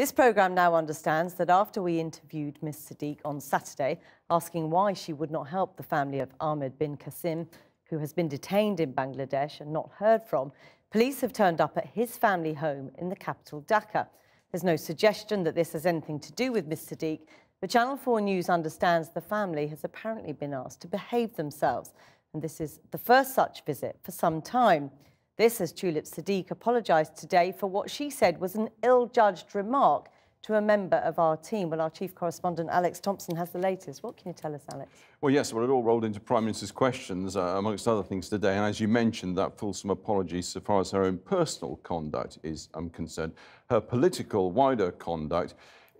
This programme now understands that after we interviewed Ms Siddiq on Saturday, asking why she would not help the family of Ahmed bin Qasim, who has been detained in Bangladesh and not heard from, police have turned up at his family home in the capital, Dhaka. There's no suggestion that this has anything to do with Ms Siddiq, but Channel 4 News understands the family has apparently been asked to behave themselves, and this is the first such visit for some time. This as Tulip Siddiq apologised today for what she said was an ill-judged remark to a member of our team. Well, our chief correspondent, Alex Thompson, has the latest. What can you tell us, Alex? Well, yes, well, it all rolled into Prime Minister's questions, amongst other things today. And as you mentioned, that fulsome apology so far as her own personal conduct is concerned. Her political, wider conduct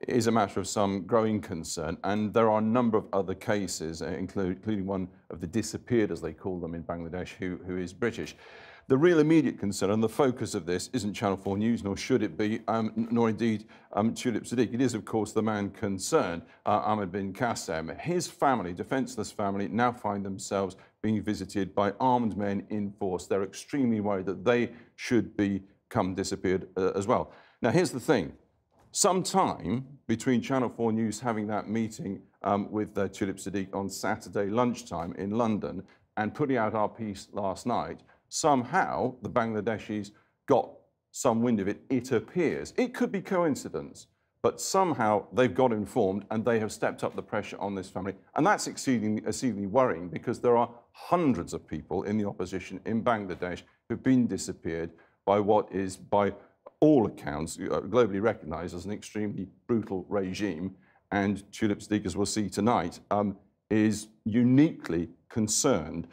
is a matter of some growing concern. And there are a number of other cases, including one of the disappeared, as they call them in Bangladesh, who is British. The real immediate concern and the focus of this isn't Channel 4 News, nor should it be, nor indeed Tulip Siddiq. It is, of course, the man concerned, Ahmed bin Qasim. His family, defenceless family, now find themselves being visited by armed men in force. They're extremely worried that they should become disappeared as well. Now, here's the thing. Sometime between Channel 4 News having that meeting with Tulip Siddiq on Saturday lunchtime in London and putting out our piece last night, somehow the Bangladeshis got some wind of it, it appears. It could be coincidence, but somehow they've got informed and they have stepped up the pressure on this family. And that's exceedingly worrying because there are hundreds of people in the opposition in Bangladesh who've been disappeared by what is, by all accounts, globally recognised as an extremely brutal regime. And Tulip Siddiq, as we'll see tonight, is uniquely concerned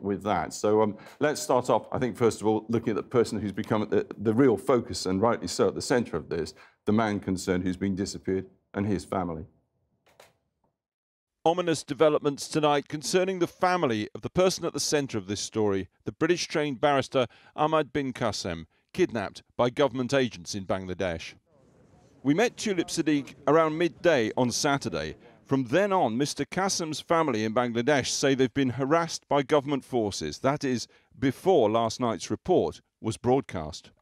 with that. So let's start off, I think, first of all, looking at the person who's become the real focus, and rightly so, at the centre of this, the man concerned who's been disappeared and his family. Ominous developments tonight concerning the family of the person at the centre of this story, the British-trained barrister Ahmed bin Qasim, kidnapped by government agents in Bangladesh. We met Tulip Siddiq around midday on Saturday. From then on, Mr. Qasim's family in Bangladesh say they've been harassed by government forces. That is, before last night's report was broadcast.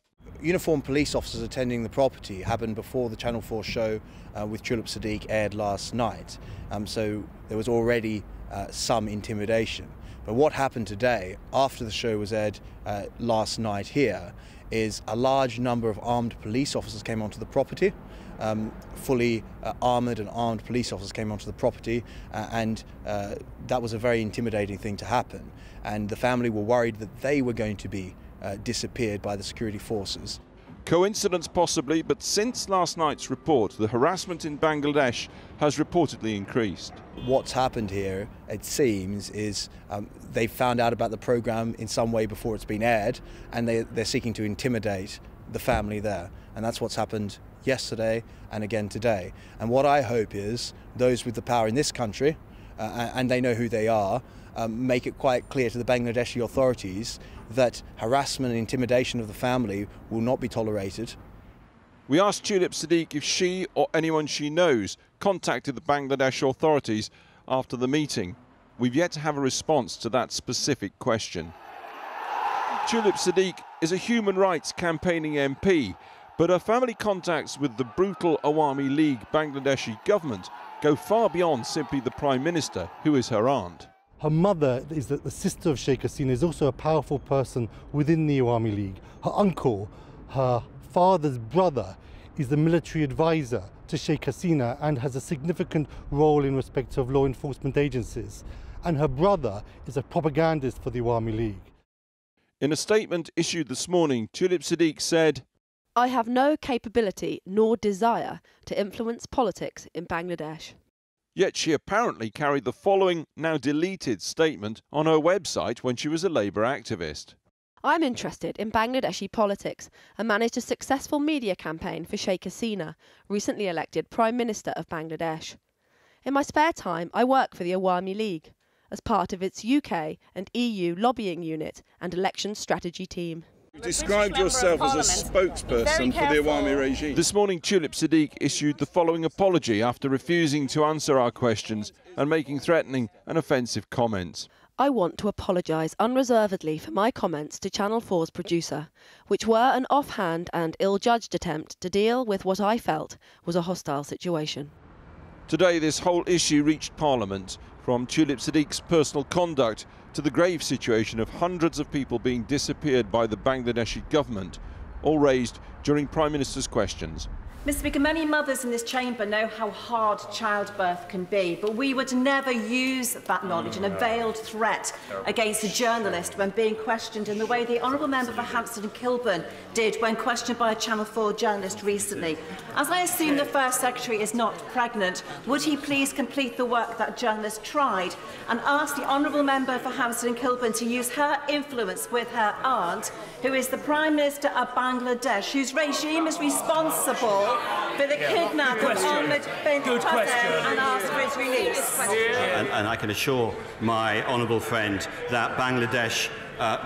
Uniformed police officers attending the property happened before the Channel 4 show with Tulip Siddiq aired last night. So there was already some intimidation. But what happened today, after the show was aired last night here, is a large number of armed police officers came onto the property. Fully armoured and armed police officers came onto the property, and that was a very intimidating thing to happen. And the family were worried that they were going to be disappeared by the security forces. Coincidence possibly, but since last night's report, the harassment in Bangladesh has reportedly increased. What's happened here, it seems, is they found out about the programme in some way before it's been aired, and they're seeking to intimidate the family there. And that's what's happened yesterday and again today. And what I hope is those with the power in this country, and they know who they are, make it quite clear to the Bangladeshi authorities that harassment and intimidation of the family will not be tolerated. We asked Tulip Siddiq if she or anyone she knows contacted the Bangladesh authorities after the meeting. We've yet to have a response to that specific question. Tulip Siddiq is a human rights campaigning MP, but her family contacts with the brutal Awami League Bangladeshi government go far beyond simply the Prime Minister, who is her aunt. Her mother is the sister of Sheikh Hasina, is also a powerful person within the Awami League. Her uncle, her father's brother, is the military advisor to Sheikh Hasina and has a significant role in respect of law enforcement agencies. And her brother is a propagandist for the Awami League. In a statement issued this morning, Tulip Siddiq said, "I have no capability nor desire to influence politics in Bangladesh." Yet she apparently carried the following, now deleted, statement on her website when she was a Labour activist. "I'm interested in Bangladeshi politics and managed a successful media campaign for Sheikh Hasina, recently elected Prime Minister of Bangladesh. In my spare time, I work for the Awami League as part of its UK and EU lobbying unit and election strategy team." You described yourself as a spokesperson for the Awami regime. This morning, Tulip Siddiq issued the following apology after refusing to answer our questions and making threatening and offensive comments. I want to apologise unreservedly for my comments to Channel 4's producer, which were an offhand and ill-judged attempt to deal with what I felt was a hostile situation. Today, this whole issue reached Parliament, from Tulip Siddiq's personal conduct to the grave situation of hundreds of people being disappeared by the Bangladeshi government, all raised during Prime Minister's questions. Mr. Speaker, many mothers in this chamber know how hard childbirth can be, but we would never use that knowledge in a veiled threat against a journalist when being questioned in the way the Honourable Member for Hampstead and Kilburn did when questioned by a Channel 4 journalist recently. As I assume the First Secretary is not pregnant, would he please complete the work that journalist tried and ask the Honourable Member for Hampstead and Kilburn to use her influence with her aunt, who is the Prime Minister of Bangladesh, whose regime is responsible for the kidnap of Ahmed bin Qasim, and ask for his release. And I can assure my honourable friend that Bangladesh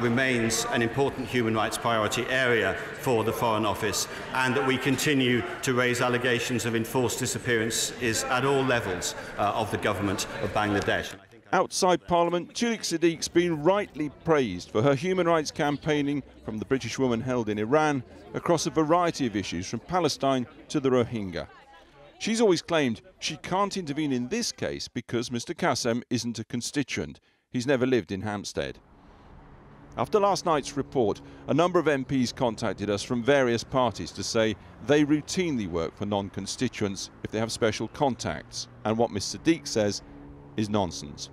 remains an important human rights priority area for the Foreign Office, and that we continue to raise allegations of enforced disappearances at all levels of the government of Bangladesh. Outside Parliament, Tulip Siddiq's been rightly praised for her human rights campaigning, from the British woman held in Iran across a variety of issues from Palestine to the Rohingya. She's always claimed she can't intervene in this case because Mr Qasim isn't a constituent. He's never lived in Hampstead. After last night's report, a number of MPs contacted us from various parties to say they routinely work for non-constituents if they have special contacts, and what Ms Siddiq says is nonsense.